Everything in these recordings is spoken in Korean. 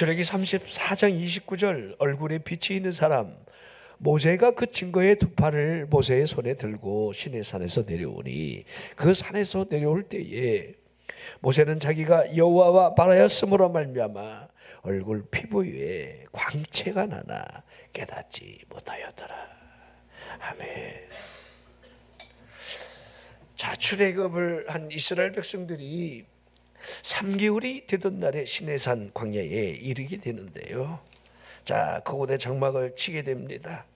출애기 34장 29절, 얼굴에 빛이 있는 사람 모세가 그 증거의 두 팔을 모세의 손에 들고 시내산에서 내려오니 그 산에서 내려올 때에 모세는 자기가 여호와와 말하였으므로 말미암아 얼굴 피부 위에 광채가 나나 깨닫지 못하였더라. 아멘. 자, 출애굽을 한 이스라엘 백성들이 3개월이 되던 날에 시내산 광야에 이르게 되는데요. 자, 그곳에 장막을 치게 됩니다.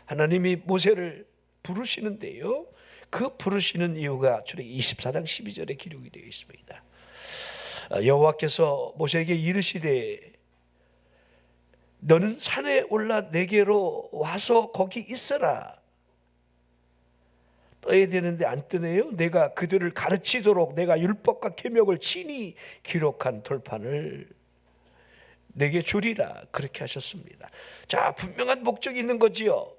하나님이 모세를 부르시는데요, 그 부르시는 이유가 출애굽 24장 12절에 기록이 되어 있습니다. 여호와께서 모세에게 이르시되 너는 산에 올라 내게로 와서 거기 있으라. 떠야 되는데 안 뜨네요. 내가 그들을 가르치도록 내가 율법과 계명을 친히 기록한 돌판을 내게 주리라. 그렇게 하셨습니다. 자, 분명한 목적이 있는 거지요.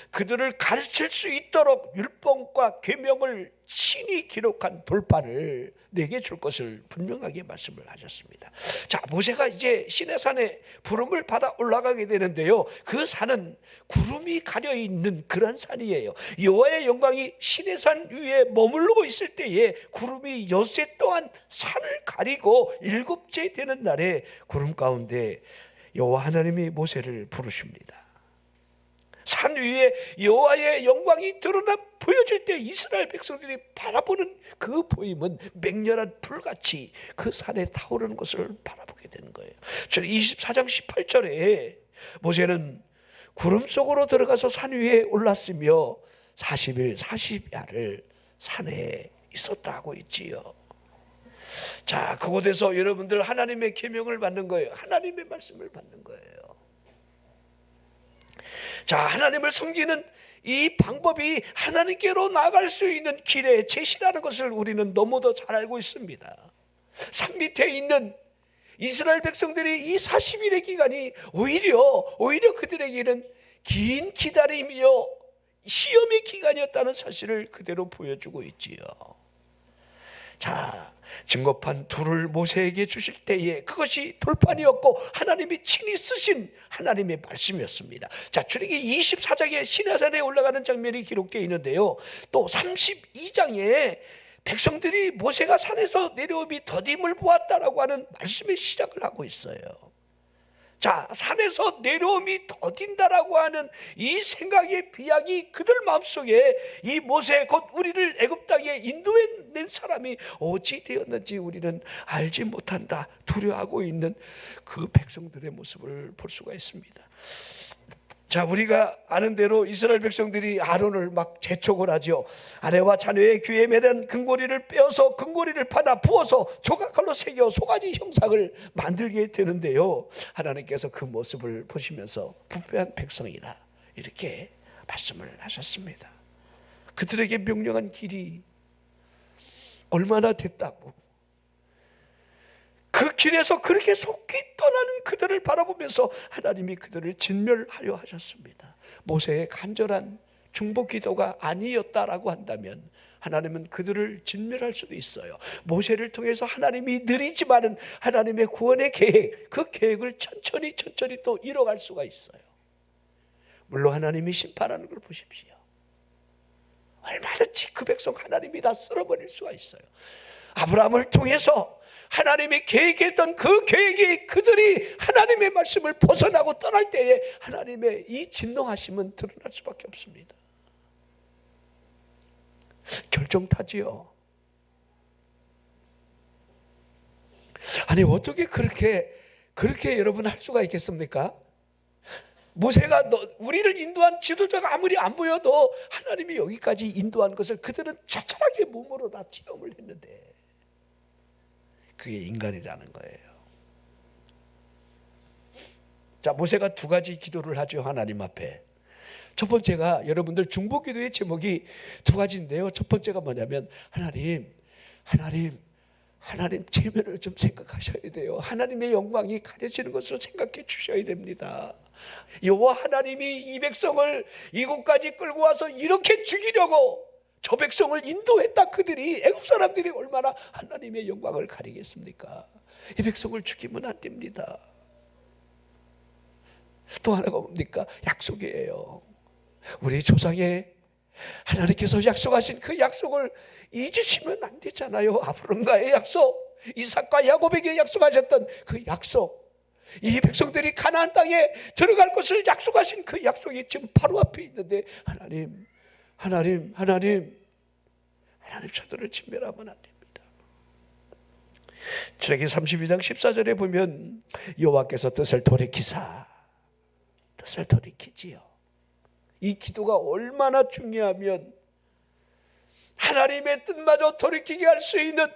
그들을 가르칠 수 있도록 율법과 계명을 친히 기록한 돌판을 내게 줄 것을 분명하게 말씀을 하셨습니다. 자, 모세가 이제 시내산에 부름을 받아 올라가게 되는데요, 그 산은 구름이 가려 있는 그런 산이에요. 여호와의 영광이 시내산 위에 머무르고 있을 때에 구름이 엿새 동안 산을 가리고 일곱째 되는 날에 구름 가운데 여호와 하나님이 모세를 부르십니다. 산 위에 여호와의 영광이 드러나 보여질 때 이스라엘 백성들이 바라보는 그 보임은 맹렬한 불같이 그 산에 타오르는 것을 바라보게 되는 거예요. 24장 18절에 모세는 구름 속으로 들어가서 산 위에 올랐으며 40일 40야를 산에 있었다고 있지요. 자, 그곳에서 여러분들 하나님의 계명을 받는 거예요. 하나님의 말씀을 받는 거예요. 자, 하나님을 섬기는 이 방법이 하나님께로 나아갈 수 있는 길의 제시라는 것을 우리는 너무도 잘 알고 있습니다. 산 밑에 있는 이스라엘 백성들이 이 40일의 기간이 오히려 그들에게는 긴 기다림이요, 시험의 기간이었다는 사실을 그대로 보여주고 있지요. 자, 증거판 둘을 모세에게 주실 때에 그것이 돌판이었고 하나님이 친히 쓰신 하나님의 말씀이었습니다. 자, 출애기 24장에 시내산에 올라가는 장면이 기록되어 있는데요, 또 32장에 백성들이 모세가 산에서 내려오니 더딤을 보았다라고 하는 말씀의 시작을 하고 있어요. 자, 산에서 내려옴이 더딘다라고 하는 이 생각의 비약이 그들 마음속에 이 모세 곧 우리를 애굽 땅에 인도해낸 사람이 어찌 되었는지 우리는 알지 못한다 두려워하고 있는 그 백성들의 모습을 볼 수가 있습니다. 자, 우리가 아는 대로 이스라엘 백성들이 아론을 막 재촉을 하죠. 아내와 자녀의 귀에 매는 금고리를 빼어서 금고리를 받아 부어서 조각칼로 새겨 송아지 형상을 만들게 되는데요, 하나님께서 그 모습을 보시면서 부패한 백성이라 이렇게 말씀을 하셨습니다. 그들에게 명령한 길이 얼마나 됐다고, 그 길에서 그렇게 속히 떠나는 그들을 바라보면서 하나님이 그들을 진멸하려 하셨습니다. 모세의 간절한 중보 기도가 아니었다라고 한다면 하나님은 그들을 진멸할 수도 있어요. 모세를 통해서 하나님이 느리지만은 하나님의 구원의 계획, 그 계획을 천천히 또 이뤄갈 수가 있어요. 물론 하나님이 심판하는 걸 보십시오. 얼마든지 그 백성 하나님이 다 쓸어버릴 수가 있어요. 아브라함을 통해서 하나님이 계획했던 그 계획이 그들이 하나님의 말씀을 벗어나고 떠날 때에 하나님의 이 진노하심은 드러날 수밖에 없습니다. 결정타지요. 아니, 어떻게 그렇게 여러분 할 수가 있겠습니까? 모세가 우리를 인도한 지도자가 아무리 안 보여도 하나님이 여기까지 인도한 것을 그들은 처절하게 몸으로 다 체험을 했는데 그게 인간이라는 거예요. 자, 모세가 두 가지 기도를 하죠, 하나님 앞에. 첫 번째가, 여러분들 중보기도의 제목이 두 가지인데요, 첫 번째가 뭐냐면 하나님 체면을 좀 생각하셔야 돼요. 하나님의 영광이 가려지는 것으로 생각해 주셔야 됩니다. 여호와 하나님이 이 백성을 이곳까지 끌고 와서 이렇게 죽이려고 저 백성을 인도했다. 그들이, 애굽 사람들이 얼마나 하나님의 영광을 가리겠습니까? 이 백성을 죽이면 안 됩니다. 또 하나가 뭡니까? 약속이에요. 우리 조상의 하나님께서 약속하신 그 약속을 잊으시면 안 되잖아요. 아브람과의 약속, 이삭과 야곱에게 약속하셨던 그 약속, 이 백성들이 가나안 땅에 들어갈 것을 약속하신 그 약속이 지금 바로 앞에 있는데 하나님 저들을 진멸하면 안 됩니다. 출애기 32장 14절에 보면 여호와께서 뜻을 돌이키지요. 이 기도가 얼마나 중요하면 하나님의 뜻마저 돌이키게 할 수 있는,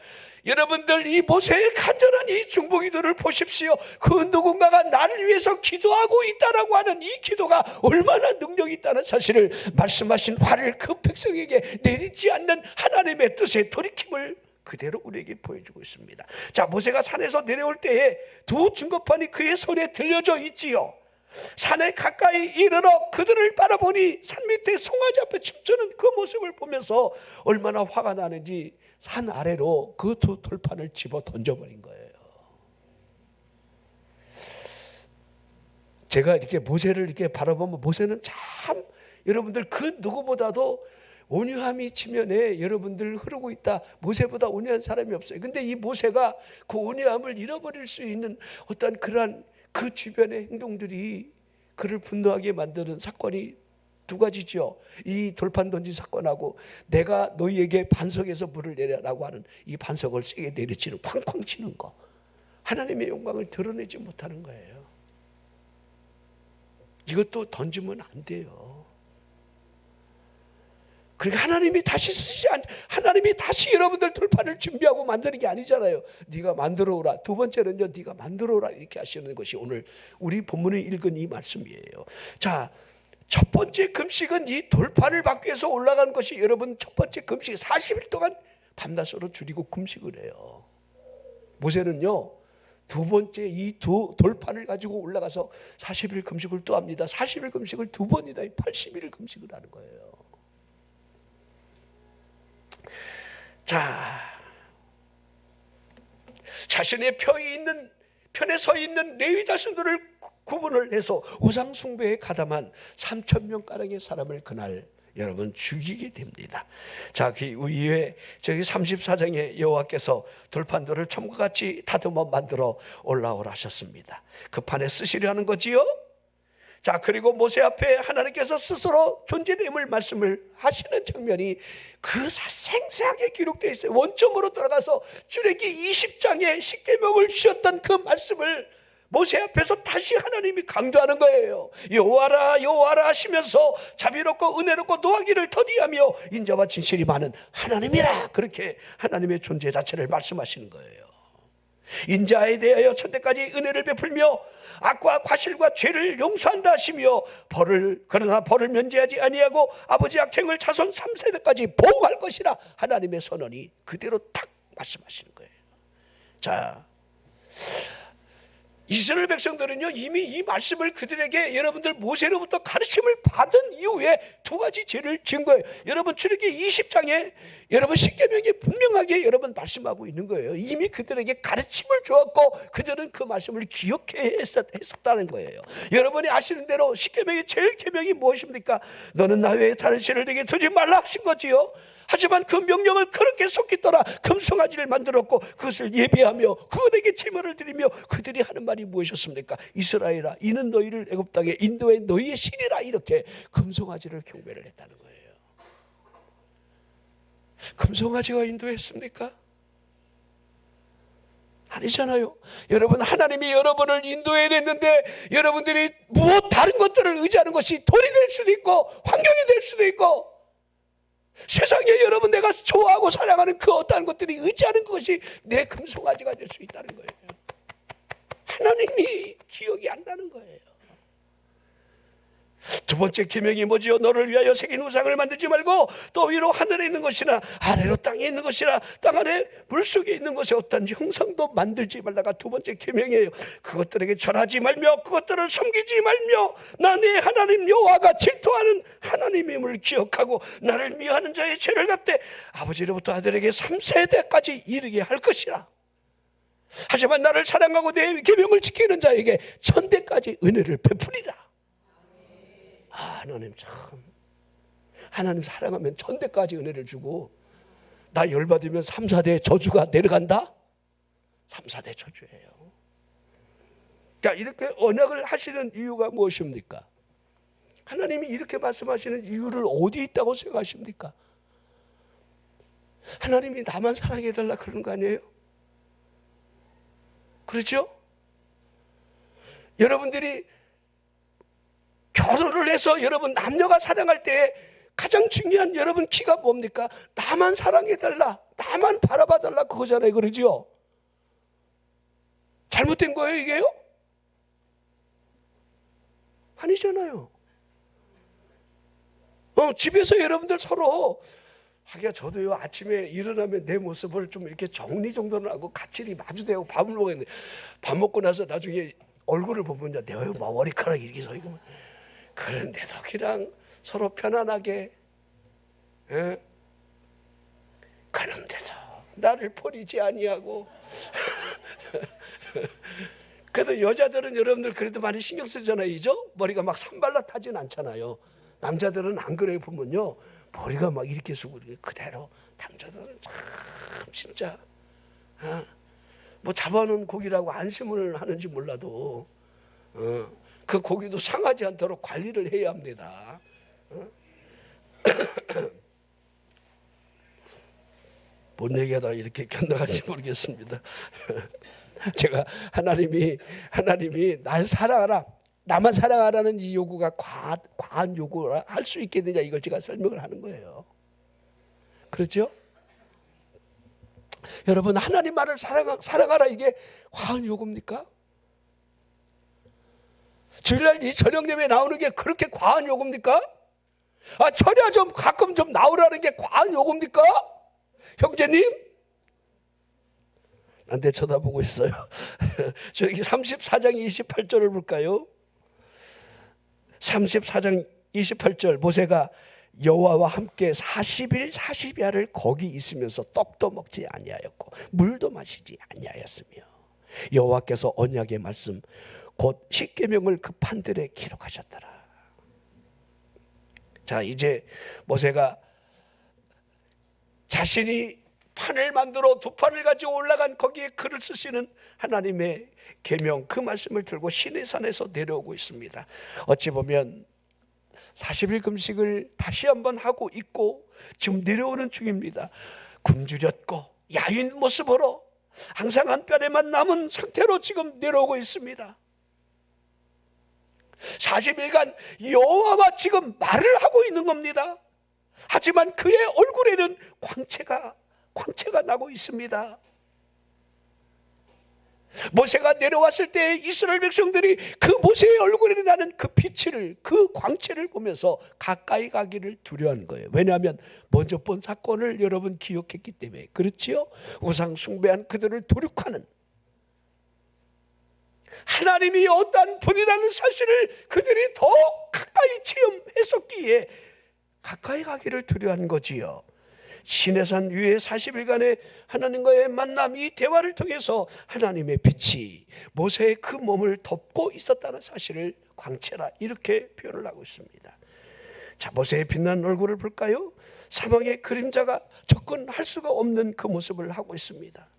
여러분들 이 모세의 간절한 이 중보기도를 보십시오. 그 누군가가 나를 위해서 기도하고 있다라고 하는 이 기도가 얼마나 능력이 있다는 사실을 말씀하신 화를 그 백성에게 내리지 않는 하나님의 뜻의 돌이킴을 그대로 우리에게 보여주고 있습니다. 자, 모세가 산에서 내려올 때에 두 증거판이 그의 손에 들려져 있지요. 산에 가까이 이르러 그들을 바라보니 산 밑에 송아지 앞에 춤추는 그 모습을 보면서 얼마나 화가 나는지 산 아래로 그 두 돌판을 집어 던져버린 거예요. 제가 이렇게 모세를 이렇게 바라보면 모세는 참 여러분들 그 누구보다도 온유함이 지면에 여러분들 흐르고 있다. 모세보다 온유한 사람이 없어요. 근데 이 모세가 그 온유함을 잃어버릴 수 있는 어떤 그러한 그 주변의 행동들이 그를 분노하게 만드는 사건이 두 가지죠. 이 돌판 던진 사건하고 내가 너희에게 반석에서 물을 내려라고 하는 이 반석을 세게 내리치는, 쾅쾅 치는 거, 하나님의 영광을 드러내지 못하는 거예요. 이것도 던지면 안 돼요. 그러니까 하나님이 다시 여러분들 돌판을 준비하고 만드는 게 아니잖아요. 네가 만들어 오라. 두 번째는요, 네가 만들어 오라, 이렇게 하시는 것이 오늘 우리 본문에 읽은 이 말씀이에요. 자, 첫 번째 금식은 이 돌판을 받기 위해서 올라간 것이, 여러분 첫 번째 금식 40일 동안 밤낮으로 줄이고 금식을 해요. 모세는요, 두 번째 이 두 돌판을 가지고 올라가서 40일 금식을 또 합니다. 40일 금식을 두 번이나 80일을 금식을 하는 거예요. 자, 자신의 편에 서 있는 레위 자손들을 구분을 해서 우상 숭배에 가담한 3,000명가량의 사람을 그날 여러분 죽이게 됩니다. 자, 그 이후에 저기 34장에 여호와께서 돌판들을 첨과 같이 다듬어 만들어 올라오라 하셨습니다. 그 판에 쓰시려 하는 거지요. 자, 그리고 모세 앞에 하나님께서 스스로 존재됨을 말씀을 하시는 장면이 그 생생하게 기록되어 있어요. 원점으로 돌아가서 출애기 20장에 십계명을 주셨던 그 말씀을 모세 앞에서 다시 하나님이 강조하는 거예요. 여호와라 여호와라 하시면서 자비롭고 은혜롭고 노하기를 더디하며 인자와 진실이 많은 하나님이라, 그렇게 하나님의 존재 자체를 말씀하시는 거예요. 인자에 대하여 천대까지 은혜를 베풀며 악과 과실과 죄를 용서한다 하시며 그러나 벌을 면제하지 아니하고 아버지 악행을 자손 3세대까지 보호할 것이라, 하나님의 선언이 그대로 딱 말씀하시는 거예요. 자, 이스라엘 백성들은요, 이미 이 말씀을 그들에게 여러분들 모세로부터 가르침을 받은 이후에 두 가지 죄를 지은 거예요. 여러분 출애기 20장에 여러분 십계명이 분명하게 여러분 말씀하고 있는 거예요. 이미 그들에게 가르침을 주었고 그들은 그 말씀을 기억해 했었다는 거예요. 여러분이 아시는 대로 십계명의 제일 계명이 무엇입니까? 너는 나 외에 다른 신을 내게 두지 말라 하신 거지요. 하지만 그 명령을 그렇게 속히 떠나 금송아지를 만들었고 그것을 예배하며 그것에게 제물을 드리며 그들이 하는 말이 무엇이었습니까? 이스라엘아, 이는 너희를 애굽 땅에 인도해 너희의 신이라, 이렇게 금송아지를 경배를 했다는 거예요. 금송아지가 인도했습니까? 아니잖아요. 여러분, 하나님이 여러분을 인도해냈는데 여러분들이 무엇 다른 것들을 의지하는 것이 돌이 될 수도 있고 환경이 될 수도 있고 세상에 여러분 내가 좋아하고 사랑하는 그 어떠한 것들이 의지하는 것이 내 금송아지가 될 수 있다는 거예요. 하나님이 기억이 안 나는 거예요. 두 번째 계명이 뭐지요? 너를 위하여 새긴 우상을 만들지 말고 또 위로 하늘에 있는 것이나 아래로 땅에 있는 것이나 땅 아래 물속에 있는 것에 어떤 형상도 만들지 말라가 두 번째 계명이에요. 그것들에게 절하지 말며 그것들을 섬기지 말며 나 네 하나님 여호와가 질투하는 하나님임을 기억하고 나를 미워하는 자의 죄를 갚되 아버지로부터 아들에게 3세대까지 이르게 할 것이라. 하지만 나를 사랑하고 내 계명을 지키는 자에게 천대까지 은혜를 베푸리라. 하나님 참, 하나님 사랑하면 천대까지 은혜를 주고, 나 열받으면 3, 4대 저주가 내려간다? 3, 4대 저주예요. 그러니까 이렇게 언약을 하시는 이유가 무엇입니까? 하나님이 이렇게 말씀하시는 이유를 어디 있다고 생각하십니까? 하나님이 나만 사랑해달라 그러는 거 아니에요? 그렇죠? 여러분들이 결혼을 해서 여러분 남녀가 사랑할 때 가장 중요한 여러분 키가 뭡니까? 나만 사랑해달라, 나만 바라봐달라 그거잖아요. 그러죠? 잘못된 거예요 이게요? 아니잖아요. 집에서 여러분들 서로, 하기야 저도요 아침에 일어나면 내 모습을 좀 이렇게 정리정돈을 하고 같이 마주대고 밥을 먹었는데, 밥 먹고 나서 나중에 얼굴을 보면 내 머리카락이 이렇게 서 있고, 그런데도 그냥 서로 편안하게, 그런데도 나를 버리지 아니하고. 그래도 여자들은 여러분들 그래도 많이 신경 쓰잖아요. 이죠? 머리가 막 산발라타진 않잖아요. 남자들은 안 그래요. 보면요 머리가 막 이렇게 쓰고 그대로. 남자들은 참 진짜 뭐 잡아놓은 고기라고 안심을 하는지 몰라도 그 고기도 상하지 않도록 관리를 해야 합니다. 뭔 얘기하다 이렇게 견뎌갈지 모르겠습니다. 제가 하나님이 날 사랑하라, 나만 사랑하라는 이 요구가 과한 요구라 할 수 있겠느냐, 이걸 제가 설명을 하는 거예요. 그렇죠? 여러분, 하나님만을 사랑하라, 이게 과한 요구입니까? 주일날 이 저녁 예배에 나오는 게 그렇게 과한 요구입니까? 철야 좀 가끔 좀 나오라는 게 과한 요구입니까? 형제님? 나한테 쳐다보고 있어요. 저기 34장 28절을 볼까요? 34장 28절, 모세가 여호와와 함께 40일 40야를 거기 있으면서 떡도 먹지 아니하였고 물도 마시지 아니하였으며 여호와께서 언약의 말씀 곧 십계명을 그 판들에 기록하셨더라. 자, 이제 모세가 자신이 판을 만들어 두 판을 가지고 올라간 거기에 글을 쓰시는 하나님의 계명, 그 말씀을 들고 시내산에서 내려오고 있습니다. 어찌 보면 40일 금식을 다시 한번 하고 있고 지금 내려오는 중입니다. 굶주렸고 야윈 모습으로 항상 한 뼘에만 남은 상태로 지금 내려오고 있습니다. 40일간 여호와와 지금 말을 하고 있는 겁니다. 하지만 그의 얼굴에는 광채가 나고 있습니다. 모세가 내려왔을 때 이스라엘 백성들이 그 모세의 얼굴에 나는 그 빛을, 그 광채를 보면서 가까이 가기를 두려워하는 거예요. 왜냐하면 먼저 본 사건을 여러분 기억했기 때문에. 그렇지요? 우상 숭배한 그들을 도륙하는 하나님이 어떠한 분이라는 사실을 그들이 더 가까이 체험했었기에 가까이 가기를 두려워한 거지요. 시내산 위에 40일간의 하나님과의 만남, 이 대화를 통해서 하나님의 빛이 모세의 그 몸을 덮고 있었다는 사실을 광채라, 이렇게 표현을 하고 있습니다. 자, 모세의 빛난 얼굴을 볼까요? 사망의 그림자가 접근할 수가 없는 그 모습을 하고 있습니다.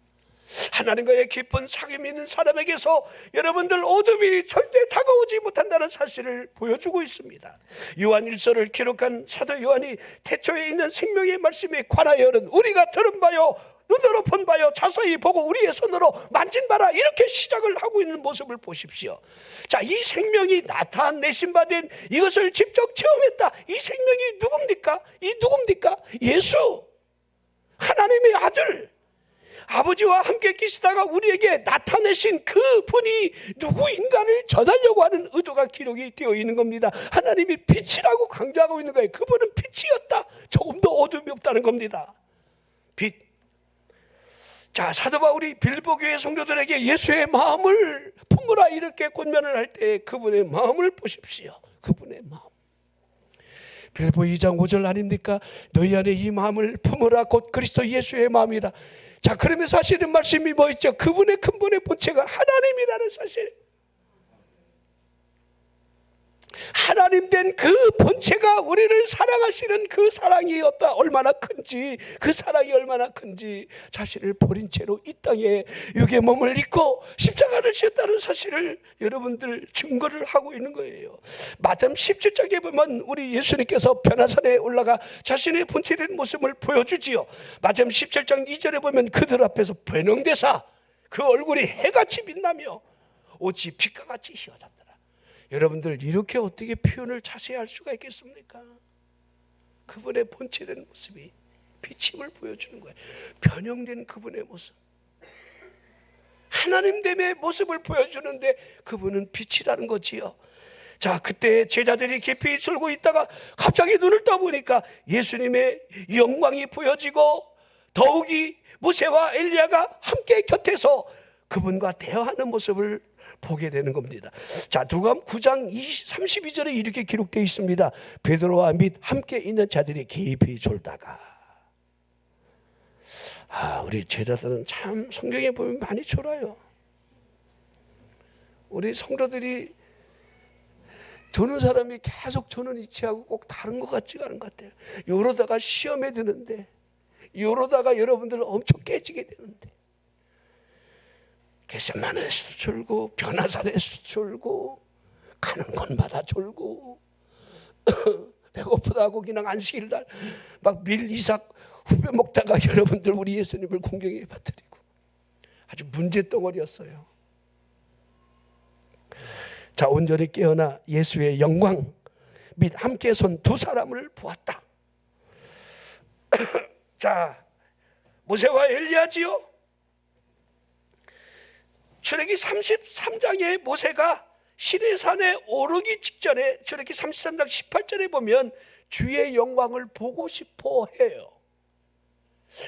하나님과의 깊은 사귐이 있는 사람에게서 여러분들 어둠이 절대 다가오지 못한다는 사실을 보여주고 있습니다. 요한 1서를 기록한 사도 요한이 태초에 있는 생명의 말씀에 관하여는 우리가 들은 바요 눈으로 본 바요 자세히 보고 우리의 손으로 만진 바라, 이렇게 시작을 하고 있는 모습을 보십시오. 자, 이 생명이 나타내신 바 된 이것을 직접 체험했다. 이 생명이 누굽니까? 누굽니까? 예수, 하나님의 아들, 아버지와 함께 계시다가 우리에게 나타내신 그 분이 누구인가를 전하려고 하는 의도가 기록이 되어 있는 겁니다. 하나님이 빛이라고 강조하고 있는 거예요. 그분은 빛이었다. 조금도 어둠이 없다는 겁니다. 빛. 자, 사도 바울이 빌립보 교회 성도들에게 예수의 마음을 품으라, 이렇게 권면을 할 때 그분의 마음을 보십시오. 그분의 마음. 빌립보 2장 5절 아닙니까? 너희 안에 이 마음을 품으라, 곧 그리스도 예수의 마음이라. 자, 그러면서 하시는 말씀이 뭐 있죠? 그분의 근본의 본체가 하나님이라는 사실. 하나님 된 그 본체가 우리를 사랑하시는 그 사랑이 얼마나 큰지, 그 사랑이 얼마나 큰지 자신을 버린 채로 이 땅에 육의 몸을 입고 십자가를 지었다는 사실을 여러분들 증거를 하고 있는 거예요. 마태복음 17장에 보면 우리 예수님께서 변화산에 올라가 자신의 본체된 모습을 보여주지요. 마태복음 17장 2절에 보면 그들 앞에서 변형되사 그 얼굴이 해같이 빛나며 옷이 빛과 같이 휘어졌다. 여러분들 이렇게 어떻게 표현을 자세히 할 수가 있겠습니까? 그분의 본체된 모습이 비침을 보여주는 거예요. 변형된 그분의 모습, 하나님됨의 모습을 보여주는데 그분은 빛이라는 거지요. 자, 그때 제자들이 깊이 졸고 있다가 갑자기 눈을 떠보니까 예수님의 영광이 보여지고 더욱이 모세와 엘리야가 함께 곁에서 그분과 대화하는 모습을 보게 되는 겁니다. 자, 누가복음 9장 32절에 이렇게 기록되어 있습니다. 베드로와 및 함께 있는 자들이 깊이 졸다가. 우리 제자들은 참 성경에 보면 많이 졸아요. 우리 성도들이 드는 사람이 계속 저는 이치하고 꼭 다른 것 같지가 않은 것 같아요. 이러다가 시험에 드는데, 이러다가 여러분들 엄청 깨지게 되는데, 겟세마네에서도 졸고 변화산에서도 졸고 가는 곳마다 졸고 배고프다고 그냥 안식일 날 막 밀 이삭 후벼 먹다가 여러분들 우리 예수님을 공경에 받드리고 아주 문제덩어리였어요. 자, 온전히 깨어나 예수의 영광 및 함께 선 두 사람을 보았다. 자, 모세와 엘리야지요. 출애기 33장에 모세가 시내산에 오르기 직전에 출애기 33장 18절에 보면 주의 영광을 보고 싶어 해요.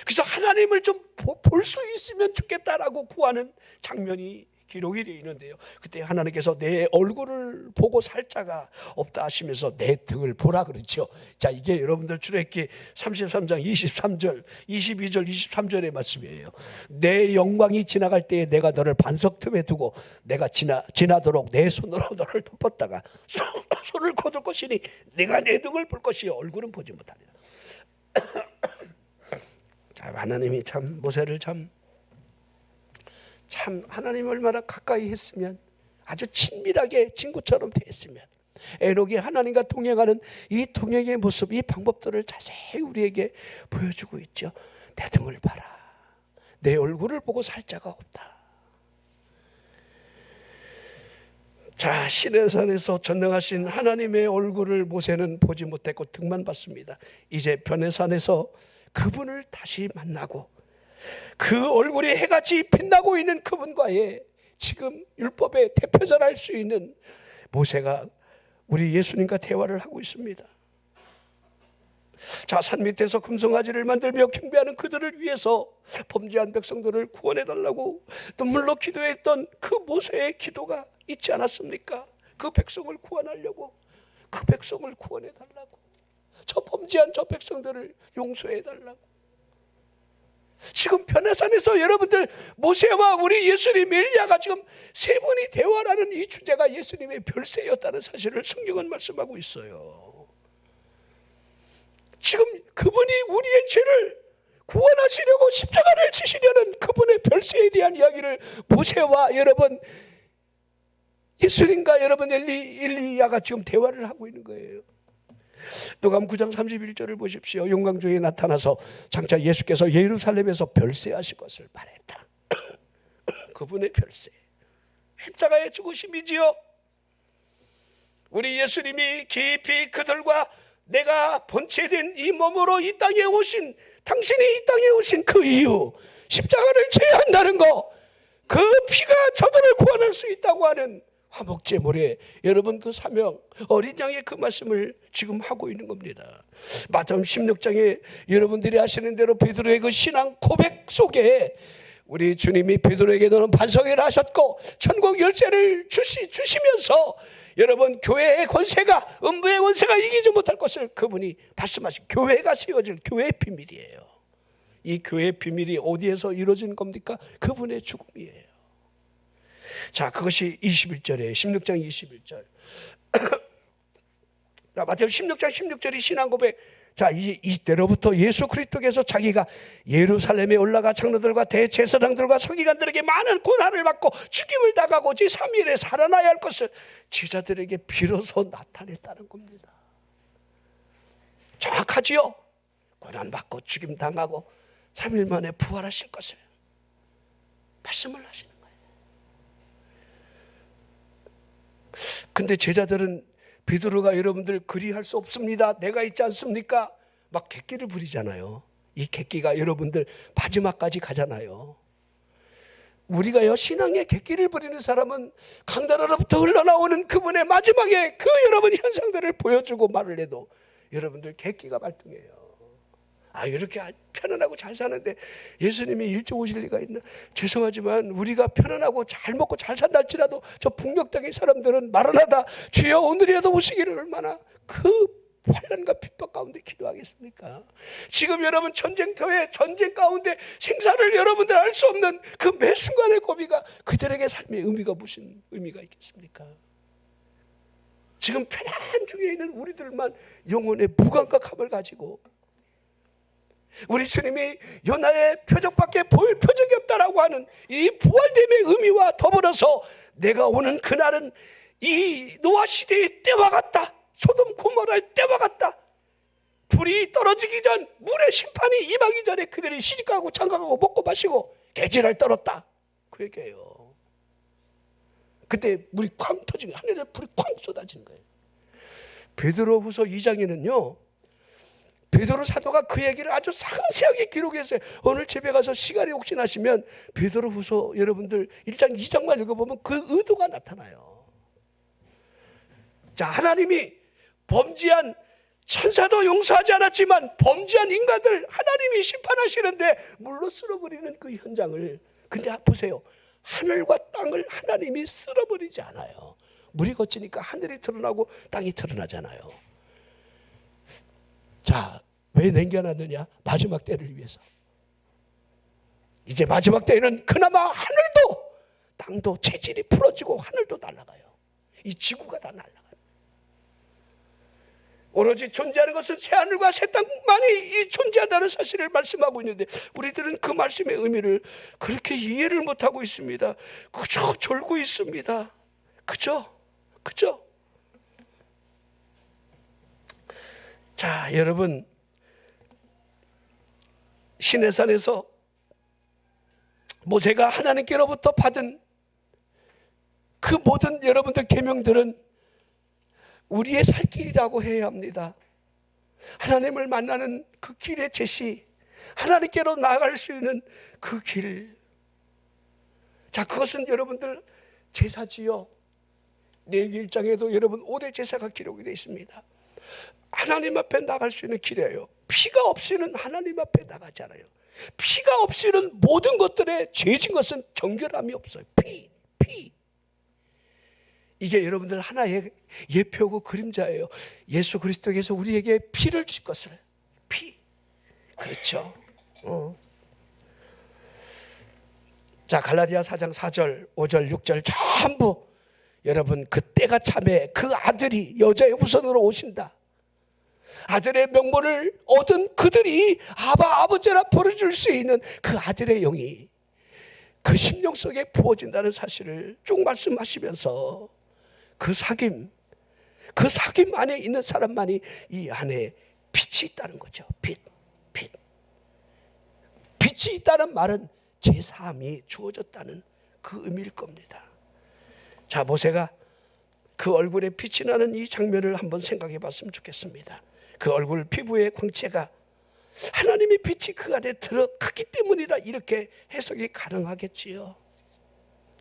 그래서 하나님을 좀 볼 수 있으면 좋겠다라고 구하는 장면이 기록이 되어 있는데요. 그때 하나님께서 내 얼굴을 보고 살 자가 없다 하시면서 내 등을 보라 그렇죠. 자, 이게 여러분들 출애기 33장 23절, 22절, 23절의 말씀이에요. 내 영광이 지나갈 때에 내가 너를 반석 틈에 두고 내가 지나도록 내 손으로 너를 덮었다가 손을 거둘 것이니 내가 내 등을 볼 것이요 얼굴은 보지 못하리라. 자, 하나님이 참 모세를 참 하나님 얼마나 가까이 했으면, 아주 친밀하게 친구처럼 됐으면, 에녹이 하나님과 동행하는 이 동행의 모습, 이 방법들을 자세히 우리에게 보여주고 있죠. 내 등을 봐라. 내 얼굴을 보고 살 자가 없다. 자, 시내산에서 전능하신 하나님의 얼굴을 모세는 보지 못했고 등만 봤습니다. 이제 변해산에서 그분을 다시 만나고 그 얼굴이 해같이 빛나고 있는 그분과의 지금 율법의 대표자를 할 수 있는 모세가 우리 예수님과 대화를 하고 있습니다. 자, 산 밑에서 금송아지를 만들며 경배하는 그들을 위해서 범죄한 백성들을 구원해달라고 눈물로 기도했던 그 모세의 기도가 있지 않았습니까? 그 백성을 구원하려고, 그 백성을 구원해달라고, 저 범죄한 저 백성들을 용서해달라고. 지금 변화산에서 여러분들 모세와 우리 예수님 엘리야가 지금 세 분이 대화하는 이 주제가 예수님의 별세였다는 사실을 성경은 말씀하고 있어요. 지금 그분이 우리의 죄를 구원하시려고 십자가를 지시려는 그분의 별세에 대한 이야기를 모세와 여러분 예수님과 여러분 엘리야가 지금 대화를 하고 있는 거예요. 누가복음 9장 31절을 보십시오. 영광 중에 나타나서 장차 예수께서 예루살렘에서 별세하실 것을 말했다. 그분의 별세, 십자가의 죽으심이지요. 우리 예수님이 깊이 그들과 내가 본체된 이 몸으로 이 땅에 오신, 당신이 이 땅에 오신 그 이유, 십자가를 져야 한다는 거, 그 피가 저들을 구원할 수 있다고 하는 화목제물에 여러분 그 사명, 어린 양의 그 말씀을 지금 하고 있는 겁니다. 마태복음 16장에 여러분들이 아시는 대로 베드로의 그 신앙 고백 속에 우리 주님이 베드로에게 너는 반석이라 하셨고 천국 열쇠를 주시면서 여러분 교회의 권세가, 음부의 권세가 이기지 못할 것을 그분이 말씀하신, 교회가 세워질 교회의 비밀이에요. 이 교회의 비밀이 어디에서 이루어진 겁니까? 그분의 죽음이에요. 자, 그것이 21절이에요. 16장 21절. 마태복음 16장 16절이 신앙 고백. 자, 이때로부터 예수 그리스도께서 자기가 예루살렘에 올라가 장로들과 대제사장들과 서기관들에게 많은 고난을 받고 죽임을 당하고 제3일에 살아나야 할 것을 제자들에게 비로소 나타냈다는 겁니다. 정확하지요? 고난받고 죽임 당하고 3일 만에 부활하실 것을 말씀을 하시는 거예요. 근데 제자들은 베드로가 여러분들 그리할 수 없습니다, 내가 있지 않습니까? 막 객기를 부리잖아요. 이 객기가 여러분들 마지막까지 가잖아요. 우리가요, 신앙의 객기를 부리는 사람은 강단으로부터 흘러나오는 그분의 마지막에 그 여러분 현상들을 보여주고 말을 해도 여러분들 객기가 발동해요. 아, 이렇게 편안하고 잘 사는데 예수님이 일찍 오실 리가 있나? 죄송하지만 우리가 편안하고 잘 먹고 잘 산다 할지라도 저 북녘 땅의 사람들은 마라나다 주여 오늘이라도 오시기를 얼마나 그 환난과 핍박 가운데 기도하겠습니까? 지금 여러분 전쟁터에 전쟁 가운데 생사를 여러분들 알 수 없는 그 매 순간의 고비가 그들에게 삶의 의미가 무슨 의미가 있겠습니까? 지금 편안 중에 있는 우리들만 영혼의 무감각함을 가지고 우리 스님이 요나의 표적밖에 보일 표적이 없다라고 하는 이 부활됨의 의미와 더불어서 내가 오는 그날은 이 노아 시대의 때와 같다, 소돔 고모라의 때와 같다, 불이 떨어지기 전 물의 심판이 임하기 전에 그들이 시집가고 장가가고 먹고 마시고 계절을 떨었다, 그 얘기예요. 그때 물이 쾅 터지고 하늘에 불이 쾅 쏟아지는 거예요. 베드로후서 2장에는요 베드로 사도가 그 얘기를 아주 상세하게 기록했어요. 오늘 집에 가서 시간이 혹시 나시면 베드로후서 여러분들 1장 2장만 읽어보면 그 의도가 나타나요. 자, 하나님이 범죄한 천사도 용서하지 않았지만 범죄한 인간들 하나님이 심판하시는데 물로 쓸어버리는 그 현장을, 근데 보세요, 하늘과 땅을 하나님이 쓸어버리지 않아요. 물이 거치니까 하늘이 드러나고 땅이 드러나잖아요. 자, 왜 남겨놨느냐? 마지막 때를 위해서. 이제 마지막 때에는 그나마 하늘도 땅도 체질이 풀어지고 하늘도 날아가요. 이 지구가 다 날아가요. 오로지 존재하는 것은 새하늘과 새 땅만이 존재한다는 사실을 말씀하고 있는데 우리들은 그 말씀의 의미를 그렇게 이해를 못하고 있습니다. 그저 졸고 있습니다. 그죠? 자, 여러분, 시내산에서 모세가 하나님께로부터 받은 그 모든 여러분들 계명들은 우리의 살 길이라고 해야 합니다. 하나님을 만나는 그 길의 제시, 하나님께로 나아갈 수 있는 그 길. 자, 그것은 여러분들 제사지요. 레위기 1장에도 여러분 5대 제사가 기록이 되어 있습니다. 하나님 앞에 나갈 수 있는 길이에요. 피가 없이는 하나님 앞에 나가지 않아요. 피가 없이는 모든 것들에 죄진 것은 정결함이 없어요. 피. 이게 여러분들 하나의 예표고 그림자예요. 예수 그리스도께서 우리에게 피를 주실 것을. 피. 그렇죠. 자, 갈라디아 4장 4절 5절 6절 전부 여러분 그때가 참에 그 아들이 여자의 후손으로 오신다. 아들의 명분을 얻은 그들이 아버지라 부르줄 수 있는 그 아들의 영이 그 심령 속에 부어진다는 사실을 쭉 말씀하시면서 그 사귐 안에 있는 사람만이 이 안에 빛이 있다는 거죠. 빛. 빛이 있다는 말은 제사함이 주어졌다는 그 의미일 겁니다. 자, 모세가 그 얼굴에 빛이 나는 이 장면을 한번 생각해 봤으면 좋겠습니다. 그 얼굴 피부의 광채가 하나님의 빛이 그 안에 들어갔기 때문이라 이렇게 해석이 가능하겠지요.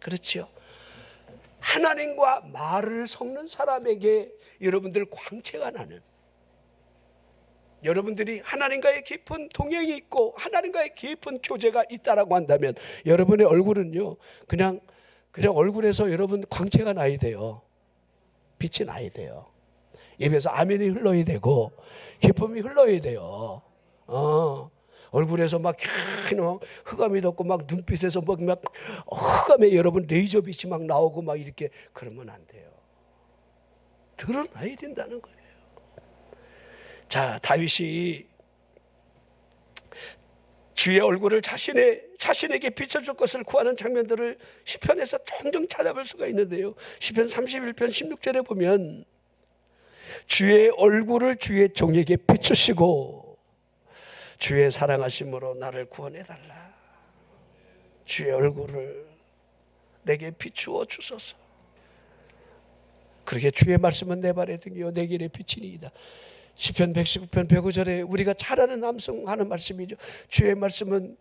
그렇지요. 하나님과 말을 섞는 사람에게 여러분들 광채가 나는, 여러분들이 하나님과의 깊은 동행이 있고 하나님과의 깊은 교제가 있다라고 한다면 여러분의 얼굴은요 그냥 얼굴에서 여러분 광채가 나야 돼요. 빛이 나야 돼요. 입에서 아멘이 흘러야 되고 기쁨이 흘러야 돼요. 얼굴에서 막 흑암이 덮고 막 눈빛에서 막 흑암에 여러분 레이저빛이 막 나오고 막 이렇게 그러면 안 돼요. 드러나야 된다는 거예요. 자, 다윗이 주의 얼굴을 자신에게 비춰줄 것을 구하는 장면들을 시편에서 종종 찾아볼 수가 있는데요. 시편 31편 16절에 보면 주의 얼굴을 주의 종에게 비추시고 주의 사랑하심으로 나를 구원해달라. 주의 얼굴을 내게 비추어 주소서. 그렇게 주의 말씀은 내 발의 등이요 내 길의 빛이니이다. 시편 119편 105절에 우리가 잘 아는 암송하는 말씀이죠. 주의 말씀은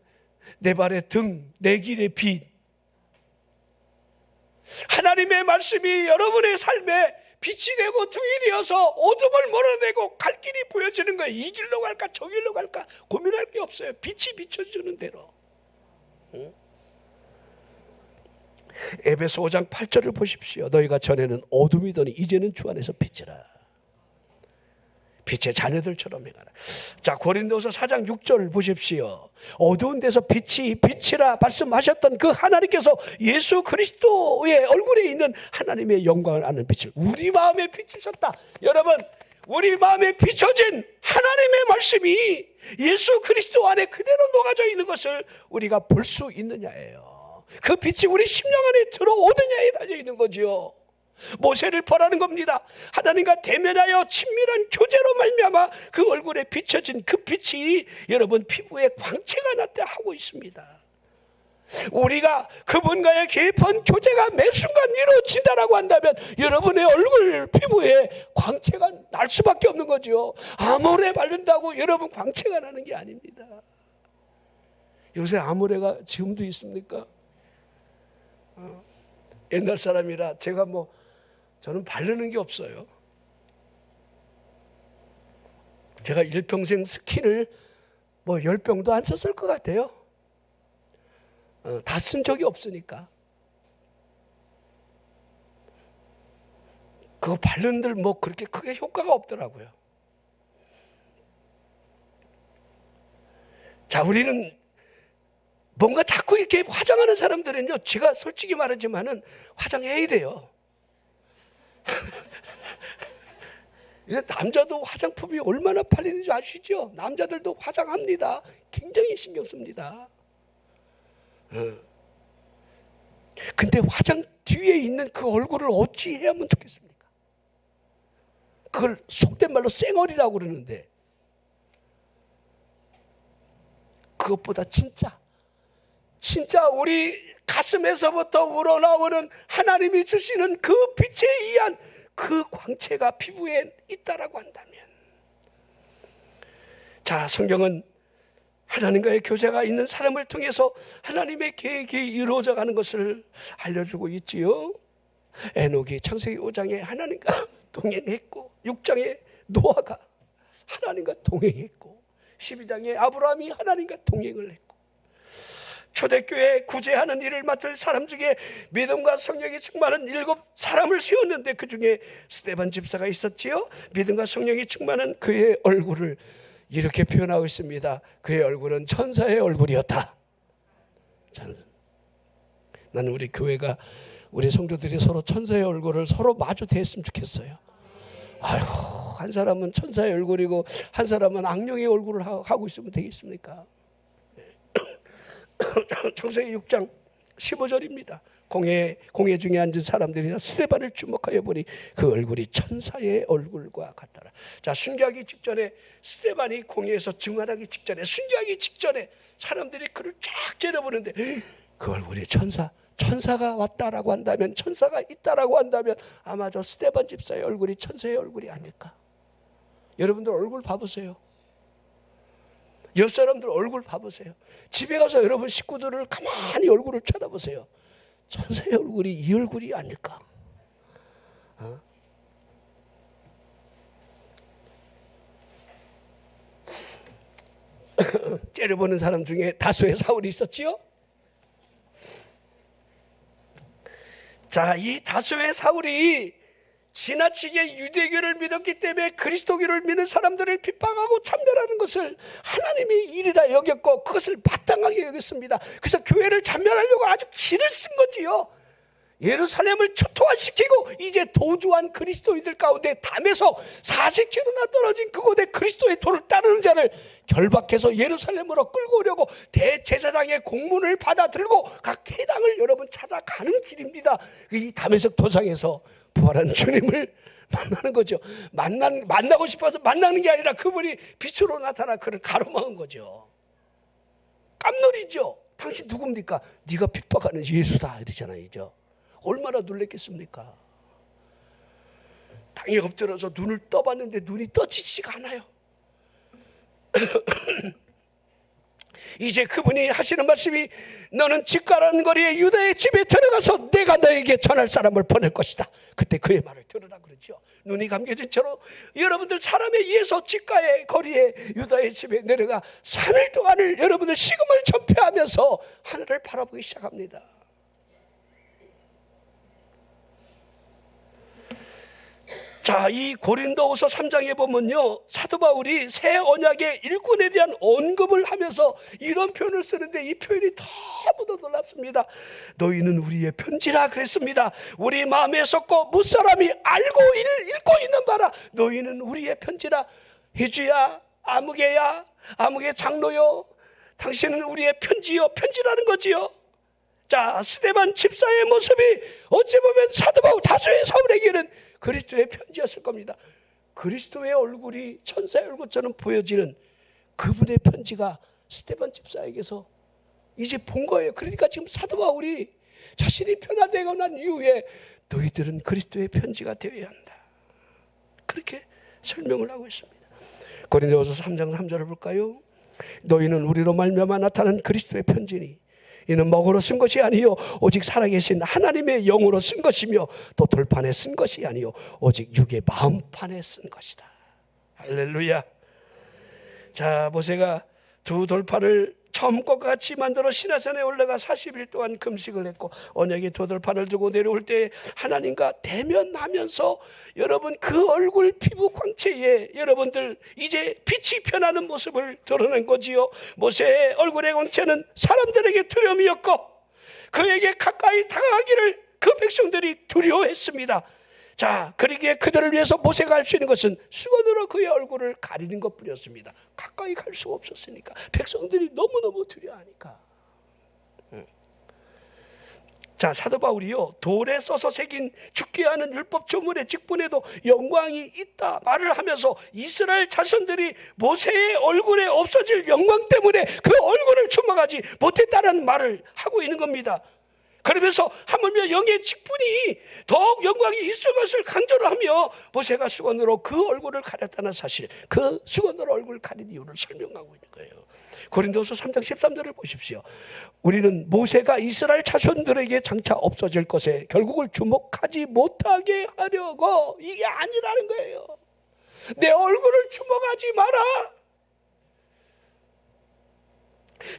내 발의 등, 내 길의 빛. 하나님의 말씀이 여러분의 삶에 빛이 되고 등이 되어서 어둠을 몰아내고 갈 길이 보여지는 거예요. 이 길로 갈까 저 길로 갈까 고민할 게 없어요. 빛이 비춰주는 대로. 에베소 5장 8절을 보십시오. 너희가 전에는 어둠이더니 이제는 주 안에서 빛이라. 빛의 자녀들처럼 행하라. 자, 고린도서 4장 6절 보십시오. 어두운 데서 빛이라 말씀하셨던 그 하나님께서 예수 그리스도의 얼굴에 있는 하나님의 영광을 아는 빛을 우리 마음에 비추셨다. 여러분, 우리 마음에 비춰진 하나님의 말씀이 예수 그리스도 안에 그대로 녹아져 있는 것을 우리가 볼 수 있느냐예요. 그 빛이 우리 심령 안에 들어오느냐에 달려 있는 거지요. 모세를 벌하는 겁니다. 하나님과 대면하여 친밀한 교제로 말미암아 그 얼굴에 비춰진 그 빛이 여러분 피부에 광채가 났다 하고 있습니다. 우리가 그분과의 깊은 교제가 매 순간 이루어진다라고 한다면 여러분의 얼굴 피부에 광채가 날 수밖에 없는 거죠. 아모레 바른다고 여러분 광채가 나는 게 아닙니다. 요새 아모레가 지금도 있습니까? 옛날 사람이라 저는 바르는 게 없어요. 제가 일평생 스킨을 10병도 안 썼을 것 같아요. 다 쓴 적이 없으니까. 그거 바른들 그렇게 크게 효과가 없더라고요. 자, 우리는 뭔가 자꾸 이렇게 화장하는 사람들은요, 제가 솔직히 말하지만은 화장해야 돼요. 이제 남자도 화장품이 얼마나 팔리는지 아시죠? 남자들도 화장합니다. 굉장히 신경 씁니다. 근데 화장 뒤에 있는 그 얼굴을 어찌 해야 하면 좋겠습니까? 그걸 속된 말로 쌩얼이라고 그러는데 그것보다 진짜 우리 가슴에서부터 우러나오는 하나님이 주시는 그 빛에 의한 그 광채가 피부에 있다라고 한다면, 자, 성경은 하나님과의 교제가 있는 사람을 통해서 하나님의 계획이 이루어져 가는 것을 알려주고 있지요. 에녹이 창세기 5장에 하나님과 동행했고 6장에 노아가 하나님과 동행했고 12장에 아브라함이 하나님과 동행을 했고, 초대교회 구제하는 일을 맡을 사람 중에 믿음과 성령이 충만한 7 사람을 세웠는데 그 중에 스데반 집사가 있었지요. 믿음과 성령이 충만한 그의 얼굴을 이렇게 표현하고 있습니다. 그의 얼굴은 천사의 얼굴이었다. 나는 우리 교회가 우리 성도들이 서로 천사의 얼굴을 서로 마주 대했으면 좋겠어요. 아이고, 한 사람은 천사의 얼굴이고 한 사람은 악령의 얼굴을 하고 있으면 되겠습니까? 창세기 6장 15절입니다. 공회 중에 앉은 사람들이 스데반을 주목하여 보니 그 얼굴이 천사의 얼굴과 같더라. 자, 순교하기 직전에 스데반이 공회에서 증언하기 직전에, 순교하기 직전에 사람들이 그를 쫙 째려보는데 그 얼굴이 천사가 왔다라고 한다면, 천사가 있다라고 한다면 아마 저 스데반 집사의 얼굴이 천사의 얼굴이 아닐까. 여러분들 얼굴 봐보세요. 옆 사람들 얼굴 봐보세요. 집에 가서 여러분 식구들을 가만히 얼굴을 쳐다보세요. 천사의 얼굴이 이 얼굴이 아닐까. 째려보는 사람 중에 다수의 사울이 있었지요. 자, 이 다수의 사울이 지나치게 유대교를 믿었기 때문에 그리스도교를 믿는 사람들을 핍박하고 참멸하는 것을 하나님의 일이라 여겼고 그것을 마땅하게 여겼습니다. 그래서 교회를 참멸하려고 아주 길을 쓴 거지요. 예루살렘을 초토화시키고 이제 도주한 그리스도인들 가운데 담에서 40km나 떨어진 그곳에 그리스도의 도를 따르는 자를 결박해서 예루살렘으로 끌고 오려고 대제사장의 공문을 받아 들고 각 회당을 여러분 찾아가는 길입니다. 이 담에석 도상에서 부활한 주님을 만나는 거죠. 만나고 싶어서 만나는 게 아니라 그분이 빛으로 나타나 그를 가로막은 거죠. 깜놀이죠. 당신 누굽니까? 네가 핍박하는 예수다 이러잖아요. 얼마나 놀랬겠습니까? 땅에 엎드려서 눈을 떠봤는데 눈이 떠지지가 않아요. 이제 그분이 하시는 말씀이 너는 집 가라는 거리에 유다의 집에 들어가서 내가 너에게 전할 사람을 보낼 것이다. 그때 그의 말을 들으라 그러죠. 눈이 감겨진 채로 여러분들 사람에 의해서 집가의 거리에 유다의 집에 내려가 3일 동안을 여러분들 식음을 전폐하면서 하늘을 바라보기 시작합니다. 자, 이 고린도후서 3장에 보면요, 사도 바울이 새 언약의 일꾼에 대한 언급을 하면서 이런 표현을 쓰는데 이 표현이 너무도 놀랍습니다. 너희는 우리의 편지라 그랬습니다. 우리 마음에 썩고 무사람이 알고 읽고 있는 바라. 너희는 우리의 편지라. 희주야, 아무개야, 아무개 장로요, 당신은 우리의 편지요. 편지라는 거지요. 자, 스데반 집사의 모습이 어찌 보면 사도 바울 다수의 사울에게는 그리스도의 편지였을 겁니다. 그리스도의 얼굴이 천사의 얼굴처럼 보여지는 그분의 편지가 스데반 집사에게서 이제 본 거예요. 그러니까 지금 사도 바울이 자신이 변화되고 난 이후에 너희들은 그리스도의 편지가 되어야 한다, 그렇게 설명을 하고 있습니다. 고린도후서 3장 3절을 볼까요? 너희는 우리로 말미암아 나타난 그리스도의 편지니 이는 먹으로 쓴 것이 아니요 오직 살아계신 하나님의 영으로 쓴 것이며 또 돌판에 쓴 것이 아니요 오직 육의 마음판에 쓴 것이다. 할렐루야. 자, 모세가 두 돌판을 처음과 같이 만들어 시내산에 올라가 40일 동안 금식을 했고 언약의 두 돌판을 두고 내려올 때 하나님과 대면하면서 여러분 그 얼굴 피부 광채에 여러분들 이제 빛이 변하는 모습을 드러낸 거지요. 모세의 얼굴의 광채는 사람들에게 두려움이었고 그에게 가까이 다가가기를 그 백성들이 두려워했습니다. 자, 그러기에 그들을 위해서 모세가 할 수 있는 것은 수건으로 그의 얼굴을 가리는 것뿐이었습니다. 가까이 갈 수가 없었으니까, 백성들이 너무너무 두려워하니까. 자, 사도 바울이요, 돌에 써서 새긴 죽게 하는 율법 조문의 직분에도 영광이 있다 말을 하면서 이스라엘 자손들이 모세의 얼굴에 없어질 영광 때문에 그 얼굴을 추모하지 못했다는 말을 하고 있는 겁니다. 그러면서 하물며 영의 직분이 더욱 영광이 있을 것을 강조를 하며 모세가 수건으로 그 얼굴을 가렸다는 사실, 그 수건으로 얼굴을 가린 이유를 설명하고 있는 거예요. 고린도서 3장 13절을 보십시오. 우리는 모세가 이스라엘 자손들에게 장차 없어질 것에 결국을 주목하지 못하게 하려고, 이게 아니라는 거예요. 내 얼굴을 주목하지 마라.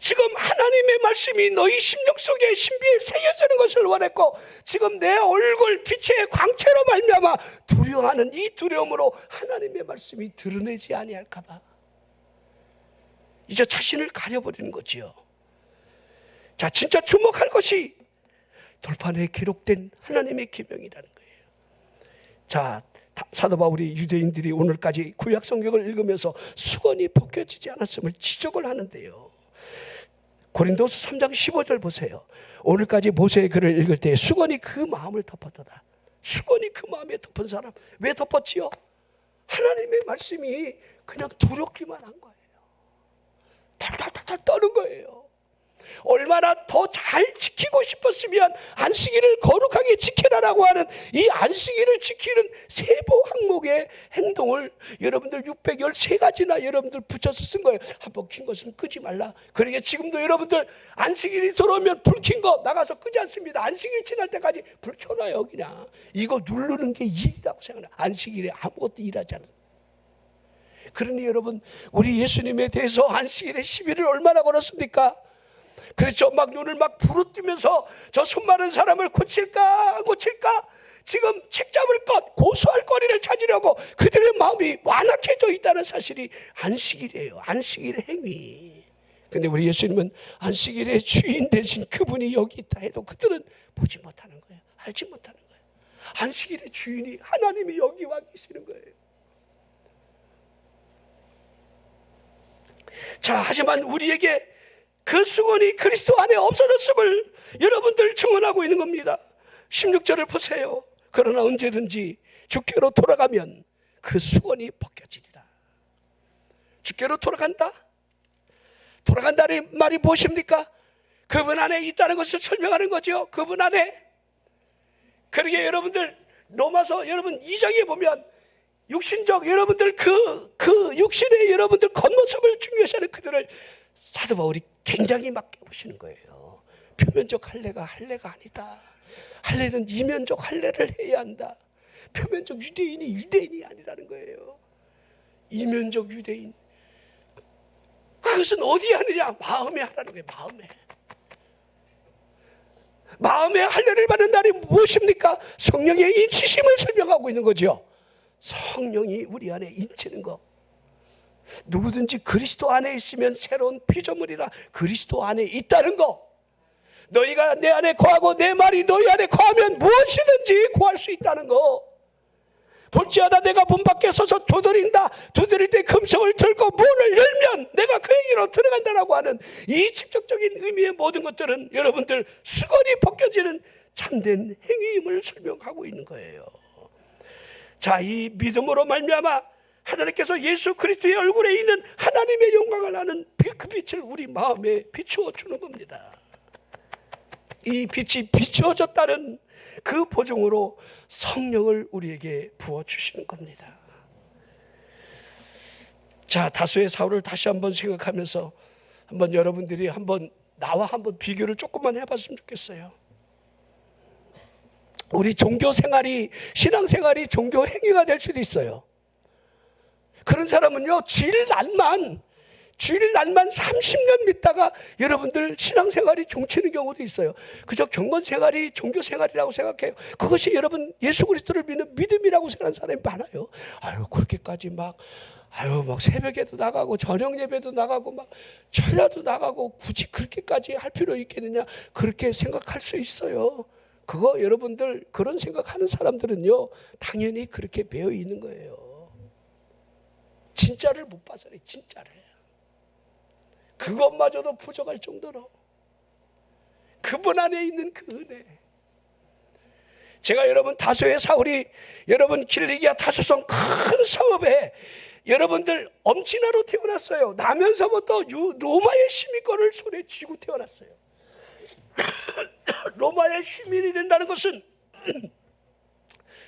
지금 하나님의 말씀이 너희 심령 속에 신비에 새겨지는 것을 원했고 지금 내 얼굴 빛의 광채로 말미암아 두려워하는 이 두려움으로 하나님의 말씀이 드러내지 아니할까 봐 이제 자신을 가려버리는 거지요. 자, 진짜 주목할 것이 돌판에 기록된 하나님의 계명이라는 거예요. 자, 사도 바울이 유대인들이 오늘까지 구약 성경을 읽으면서 수건이 벗겨지지 않았음을 지적을 하는데요, 고린도서 3장 15절 보세요. 오늘까지 모세의 글을 읽을 때 수건이 그 마음을 덮었다. 수건이 그 마음에 덮은 사람, 왜 덮었지요? 하나님의 말씀이 그냥 두렵기만 한 거예요. 탈탈탈탈 떠는 거예요. 얼마나 더 잘 지키고 싶었으면 안식일을 거룩하게 지키라라고 하는 이 안식일을 지키는 세부 항목의 행동을 여러분들 613가지나 여러분들 붙여서 쓴 거예요. 한번 킨 것은 끄지 말라. 그러니까 지금도 여러분들 안식일이 들어오면 불 킨 거 나가서 끄지 않습니다. 안식일 지날 때까지 불 켜놔요. 그냥 이거 누르는 게 일이라고 생각해요. 안식일에 아무것도 일하지 않아요. 그러니 여러분, 우리 예수님에 대해서 안식일에 시비를 얼마나 걸었습니까? 그래서 막 눈을 막 부르뜨면서 저 손 마른 사람을 고칠까 안 고칠까 지금 책잡을 것, 고소할 거리를 찾으려고 그들의 마음이 완악해져 있다는 사실이 안식일이에요. 안식일의 행위. 근데 우리 예수님은 안식일의 주인 되신 그분이 여기 있다 해도 그들은 보지 못하는 거예요. 알지 못하는 거예요. 안식일의 주인이 하나님이 여기 와 계시는 거예요. 자, 하지만 우리에게 그 수건이 그리스도 안에 없어졌음을 여러분들 증언하고 있는 겁니다. 16절을 보세요. 그러나 언제든지 주께로 돌아가면 그 수건이 벗겨지리라. 주께로 돌아간다? 돌아간다는 말이 무엇입니까? 그분 안에 있다는 것을 설명하는 거죠. 그분 안에. 그러게 여러분들 로마서 여러분 2장에 보면 육신적 여러분들 그 육신의 여러분들 겉모습을 중요시하는 그들을 사도 바울이 굉장히 막 깨부시는 거예요. 표면적 할례가 할례가 아니다. 할례는 이면적 할례를 해야 한다. 표면적 유대인이 유대인이 아니라는 거예요. 이면적 유대인. 그것은 어디에 하느냐? 마음에 하라는 거예요. 마음에 할례를 받는 날이 무엇입니까? 성령의 인치심을 설명하고 있는 거죠. 성령이 우리 안에 인치는 거. 누구든지 그리스도 안에 있으면 새로운 피조물이라. 그리스도 안에 있다는 거. 너희가 내 안에 거하고 내 말이 너희 안에 거하면 무엇이든지 구할 수 있다는 거. 볼지어다 내가 문 밖에 서서 두드린다. 두드릴 때 금성을 들고 문을 열면 내가 그에게로 들어간다라고 하는 이 직접적인 의미의 모든 것들은 여러분들 수건이 벗겨지는 참된 행위임을 설명하고 있는 거예요. 자, 이 믿음으로 말미암아 하나님께서 예수 그리스도의 얼굴에 있는 하나님의 영광을 아는 그 빛을 우리 마음에 비추어 주는 겁니다. 이 빛이 비추어졌다는 그 보증으로 성령을 우리에게 부어주시는 겁니다. 자, 다소의 사울을 다시 한번 생각하면서 한번 여러분들이 한번 나와 한번 비교를 조금만 해봤으면 좋겠어요. 우리 종교 생활이, 신앙 생활이 종교 행위가 될 수도 있어요. 그런 사람은요, 주일 날만 30년 믿다가 여러분들 신앙생활이 종치는 경우도 있어요. 그저 경건생활이 종교생활이라고 생각해요. 그것이 여러분 예수 그리스도를 믿는 믿음이라고 생각하는 사람이 많아요. 그렇게까지 막 새벽에도 나가고 저녁 예배도 나가고 막 철야도 나가고 굳이 그렇게까지 할 필요 있겠느냐, 그렇게 생각할 수 있어요. 그거 여러분들 그런 생각하는 사람들은요, 당연히 그렇게 배어 있는 거예요. 진짜를 못 봐서 그래. 진짜를. 그것마저도 부족할 정도로 그분 안에 있는 그 은혜. 제가 여러분 다소의 사울이 여러분 길리기아 다소성 큰 사업에 여러분들 엄친아로 태어났어요. 나면서부터 로마의 시민권을 손에 쥐고 태어났어요. 로마의 시민이 된다는 것은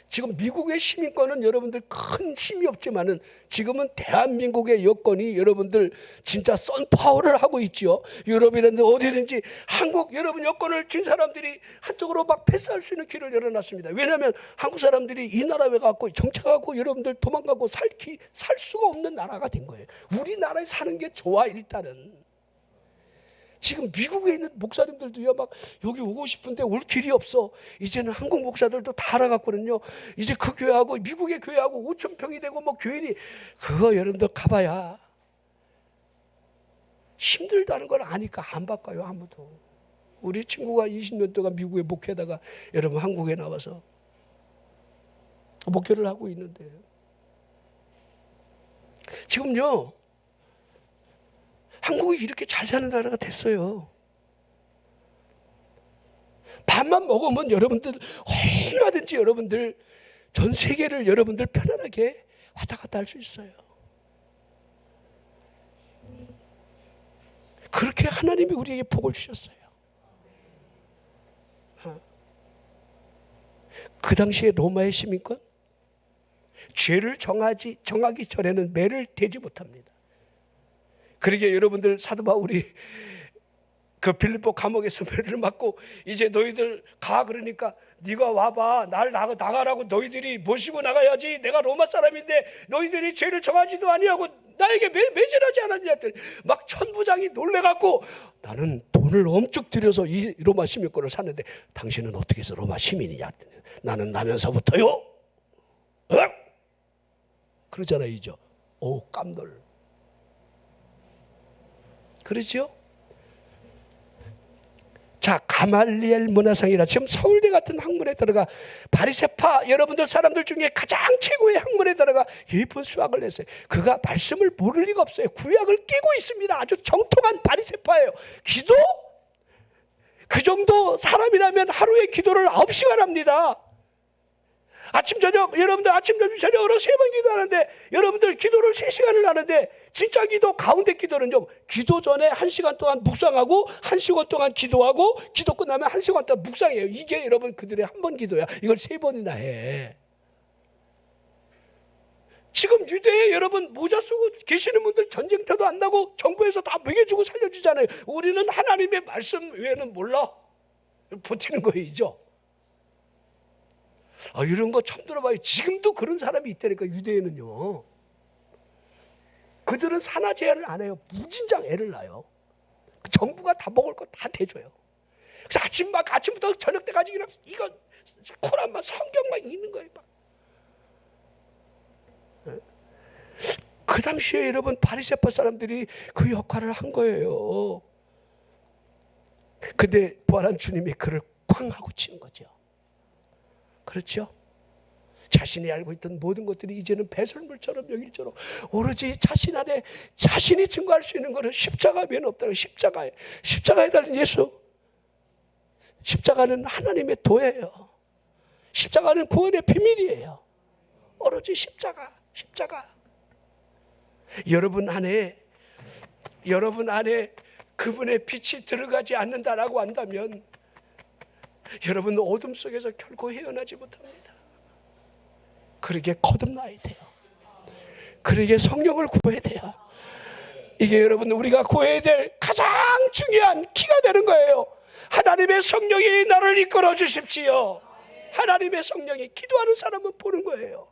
지금 미국의 시민권은 여러분들 큰 힘이 없지만은 지금은 대한민국의 여건이 여러분들 진짜 선파워를 하고 있죠. 유럽이라든지 어디든지 한국 여러분 여건을 쥔 사람들이 한쪽으로 막 패스할 수 있는 길을 열어놨습니다. 왜냐하면 한국 사람들이 이 나라에 가고 정착하고 여러분들 도망가고 살 수가 없는 나라가 된 거예요. 우리나라에 사는 게 좋아. 일단은 지금 미국에 있는 목사님들도요, 막 여기 오고 싶은데 올 길이 없어. 이제는 한국 목사들도 다 알아갔거든요. 이제 그 교회하고 미국의 교회하고 5,000평이 되고 뭐 교인이, 그거 여러분들 가봐야 힘들다는 걸 아니까 안 바꿔요, 아무도. 우리 친구가 20년 동안 미국에 목회하다가 여러분 한국에 나와서 목회를 하고 있는데, 지금요 한국이 이렇게 잘 사는 나라가 됐어요. 밥만 먹으면 여러분들 얼마든지 여러분들 전 세계를 여러분들 편안하게 왔다 갔다 할 수 있어요. 그렇게 하나님이 우리에게 복을 주셨어요. 그 당시에 로마의 시민권, 죄를 정하기 전에는 매를 대지 못합니다. 그러게 여러분들 사도 바울이 그 빌립보 감옥에서 매를 맞고 이제 너희들 가 그러니까 네가 와봐. 날 나가라고 너희들이 모시고 나가야지. 내가 로마 사람인데 너희들이 죄를 정하지도 아니하고 나에게 매질하지 않았냐 했더니 막 천부장이 놀래갖고 나는 돈을 엄청 들여서 이 로마 시민권을 샀는데 당신은 어떻게 해서 로마 시민이냐 했더니 나는 나면서부터요. 어? 그러잖아요. 이죠. 오 깜놀. 그렇죠? 자, 가말리엘 문화상이라 지금 서울대 같은 학문에 들어가 바리새파 여러분들 사람들 중에 가장 최고의 학문에 들어가 깊은 수학을 했어요. 그가 말씀을 모를 리가 없어요. 구약을 끼고 있습니다. 아주 정통한 바리새파예요. 기도? 그 정도 사람이라면 하루에 기도를 9시간 합니다. 아침 저녁 여러분들 아침 점심 저녁으로 3번 기도하는데 여러분들 기도를 3시간을 하는데 진짜 기도 가운데 기도는요, 기도 전에 1시간 동안 묵상하고 1시간 동안 기도하고 기도 끝나면 1시간 동안 묵상해요. 이게 여러분 그들의 한 번 기도야. 이걸 3번이나 해. 지금 유대에 여러분 모자 쓰고 계시는 분들 전쟁터도 안 나고 정부에서 다 먹여주고 살려주잖아요. 우리는 하나님의 말씀 외에는 몰라. 버티는 거이죠. 이런 거 처음 들어봐요. 지금도 그런 사람이 있다니까. 유대에는요, 그들은 산화제한을 안 해요. 무진장 애를 낳아요. 정부가 다 먹을 거 다 대줘요. 그래서 아침부터 저녁 때까지 그냥 이거 코란만 성경만 읽는 거예요. 막. 그 당시에 여러분 바리새파 사람들이 그 역할을 한 거예요. 근데 부활한 주님이 그를 쾅 하고 치는 거죠. 그렇죠? 자신이 알고 있던 모든 것들이 이제는 배설물처럼 여길처럼 오로지 자신 안에 자신이 증거할 수 있는 것은 십자가 외에는 없다고. 십자가에 달린 예수. 십자가는 하나님의 도예요. 십자가는 구원의 비밀이에요. 오로지 십자가. 여러분 안에 그분의 빛이 들어가지 않는다라고 한다면 여러분 어둠 속에서 결코 헤어나지 못합니다. 그러게 거듭나야 돼요. 그러게 성령을 구해야 돼요. 이게 여러분 우리가 구해야 될 가장 중요한 키가 되는 거예요. 하나님의 성령이 나를 이끌어 주십시오. 하나님의 성령이 기도하는 사람은 보는 거예요.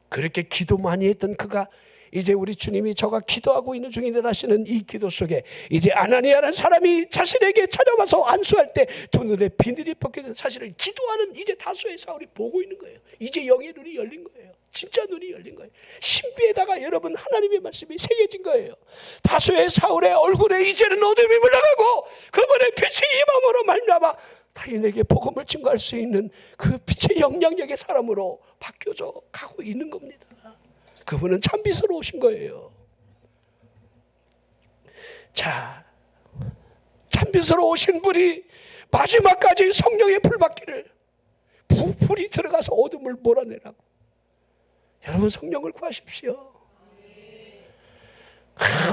그렇게 기도 많이 했던 그가 이제 우리 주님이 저가 기도하고 있는 중이라 하시는 이 기도 속에 이제 아나니아라는 사람이 자신에게 찾아와서 안수할 때 두 눈에 비늘이 벗겨진 사실을 기도하는 이제 다수의 사울이 보고 있는 거예요. 이제 영의 눈이 열린 거예요. 진짜 눈이 열린 거예요. 신비에다가 여러분 하나님의 말씀이 새겨진 거예요. 다수의 사울의 얼굴에 이제는 어둠이 물러가고 그분의 빛이 임함으로 말미암아 타인에게 복음을 증거할 수 있는 그 빛의 영향력의 사람으로 바뀌어져 가고 있는 겁니다. 그분은 참빛으로 오신 거예요. 자, 참빛으로 오신 분이 마지막까지 성령의 불받기를 불이 들어가서 어둠을 몰아내라고. 여러분 성령을 구하십시오.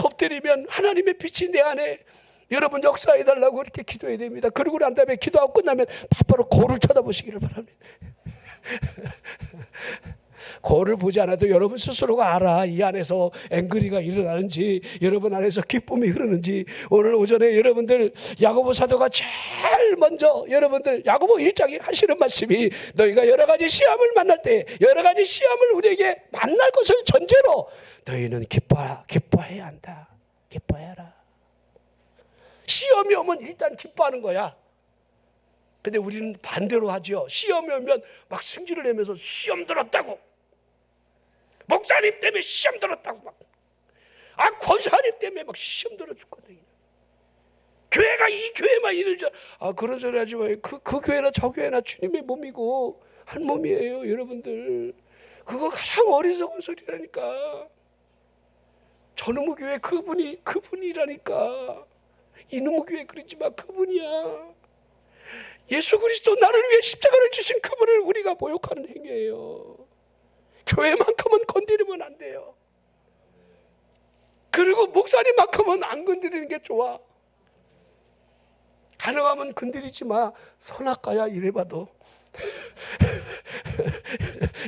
엎드리면 하나님의 빛이 내 안에 여러분 역사해달라고 그렇게 기도해야 됩니다. 그러고 난 다음에 기도하고 끝나면 바로 거울을 쳐다보시기를 바랍니다. 거울을 보지 않아도 여러분 스스로가 알아. 이 안에서 앵그리가 일어나는지 여러분 안에서 기쁨이 흐르는지. 오늘 오전에 여러분들 야고보 사도가 제일 먼저 여러분들 야고보 1장에 하시는 말씀이 너희가 여러 가지 시험을 만날 때 여러 가지 시험을 우리에게 만날 것을 전제로 너희는 기뻐해야 한다. 기뻐해라. 시험이 오면 일단 기뻐하는 거야. 근데 우리는 반대로 하죠. 시험이 오면 막 승질을 내면서 시험 들었다고, 목사님 때문에 시험 들었다고 막, 권사님 때문에 막 시험 들어 죽거든요. 교회가 이 교회만 이러죠. 그런 소리 하지 마요. 그 교회나 저 교회나 주님의 몸이고 한 몸이에요. 여러분들 그거 가장 어리석은 소리라니까. 저놈의 교회 그분이라니까. 이놈의 교회 그러지 마. 그분이야. 예수 그리스도 나를 위해 십자가를 지신 그분을 우리가 모욕하는 행위예요. 교회만큼은 건드리면 안 돼요. 그리고 목사님만큼은 안 건드리는 게 좋아. 가능하면 건드리지 마. 선악과야 이래봐도.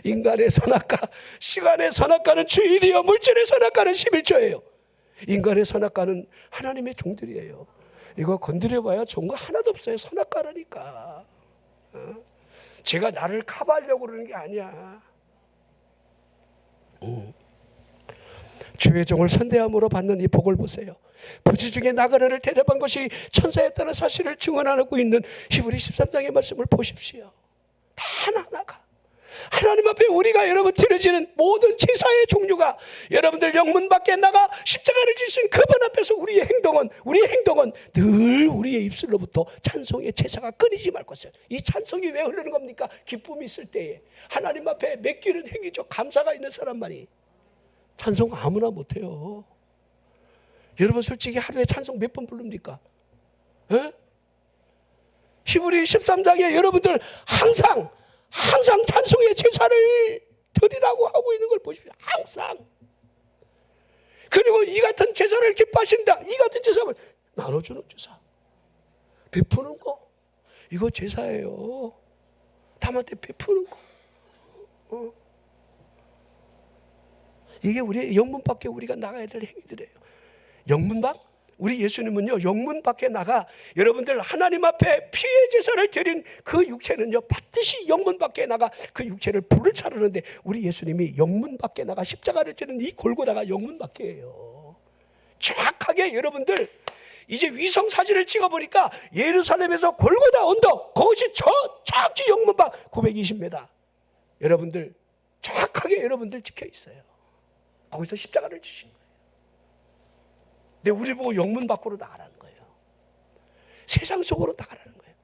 인간의 선악과, 시간의 선악과는 주일이요 물질의 선악과는 11조예요. 인간의 선악과는 하나님의 종들이에요. 이거 건드려봐야 좋은 거 하나도 없어요. 선악과라니까. 제가 나를 커버하려고 그러는 게 아니야. 주의 종을 선대함으로 받는 이 복을 보세요. 부지 중에 나그네를 대접한 것이 천사였다는 사실을 증언하고 있는 히브리 13장의 말씀을 보십시오. 다 하나하나가 하나님 앞에 우리가 여러분 드려지는 모든 제사의 종류가 여러분들 영문 밖에 나가 십자가를 지신 그분 앞에서 우리의 행동은 늘 우리의 입술로부터 찬송의 제사가 끊이지 말 것이에요. 이 찬송이 왜 흐르는 겁니까? 기쁨이 있을 때에 하나님 앞에 맡기는 행위죠. 감사가 있는 사람만이. 찬송 아무나 못해요. 여러분 솔직히 하루에 찬송 몇 번 부릅니까? 에? 히브리 13장에 여러분들 항상 찬송의 제사를 드리라고 하고 있는 걸 보십시오. 항상. 그리고 이 같은 제사를 기뻐하신다. 이 같은 제사를 나눠주는 제사, 베푸는 거, 이거 제사예요. 남한테 베푸는 거. 이게 우리의 영문 밖에 우리가 나가야 될 행위들이에요. 영문 밖? 우리 예수님은요, 영문 밖에 나가 여러분들 하나님 앞에 피의 제사를 드린 그 육체는요, 반드시 영문 밖에 나가 그 육체를 불을 차르는데 우리 예수님이 영문 밖에 나가 십자가를 지는 이 골고다가 영문 밖에예요. 정확하게 여러분들 이제 위성 사진을 찍어보니까 예루살렘에서 골고다 언덕, 그것이 정확히 영문 밖 920m. 여러분들 정확하게 여러분들 찍혀 있어요. 거기서 십자가를 지신 거예요. 근데 우리 보고 영문 밖으로 나가라는 거예요. 세상 속으로 나가라는 거예요.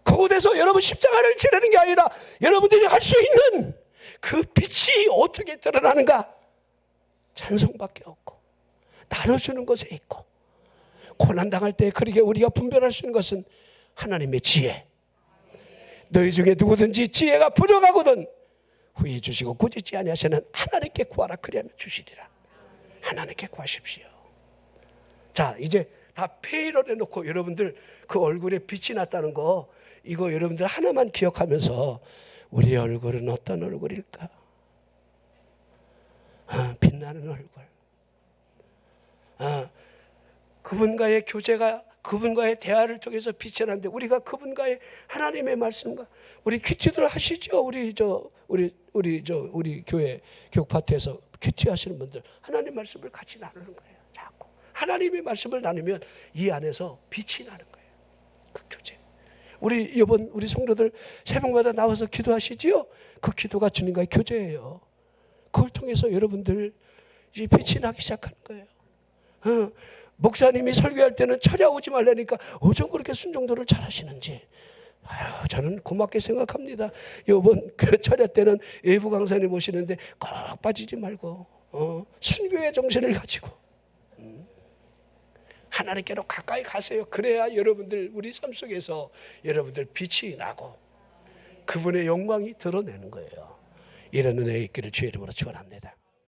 그곳에서 여러분 십자가를 지르는 게 아니라 여러분들이 할 수 있는 그 빛이 어떻게 드러나는가? 찬송밖에 없고 나눠주는 것에 있고, 고난당할 때 그렇게 우리가 분별할 수 있는 것은 하나님의 지혜. 너희 중에 누구든지 지혜가 부족하거든 후히 주시고 꾸짖지 아니하시는 하나님께 구하라 그리하면 주시리라. 하나님께 구하십시오. 자, 이제 다 페이를 해놓고 여러분들 그 얼굴에 빛이 났다는 거, 이거 여러분들 하나만 기억하면서 우리의 얼굴은 어떤 얼굴일까? 빛나는 얼굴. 그분과의 교제가, 그분과의 대화를 통해서 빛이 나는데 우리가 그분과의 하나님의 말씀과 우리 큐티들 하시죠? 우리 교회 교육파트에서 큐티 하시는 분들 하나님 말씀을 같이 나누는 거예요. 자꾸 하나님의 말씀을 나누면 이 안에서 빛이 나는 거예요. 그 교제. 우리 성도들 새벽마다 나와서 기도하시지요? 그 기도가 주님과의 교제예요. 그걸 통해서 여러분들 이제 빛이 나기 시작하는 거예요. 목사님이 설교할 때는 찾아오지 말라니까 어쩜 그렇게 순종도를 잘하시는지 저는 고맙게 생각합니다. 이번 그 철야 때는 외부 강사님 오시는데 꼭 빠지지 말고 순교의 정신을 가지고 하나님께로 가까이 가세요. 그래야 여러분들 우리 삶 속에서 여러분들 빛이 나고 그분의 영광이 드러내는 거예요. 이런 은혜 있기를 주의 이름으로 축원합니다.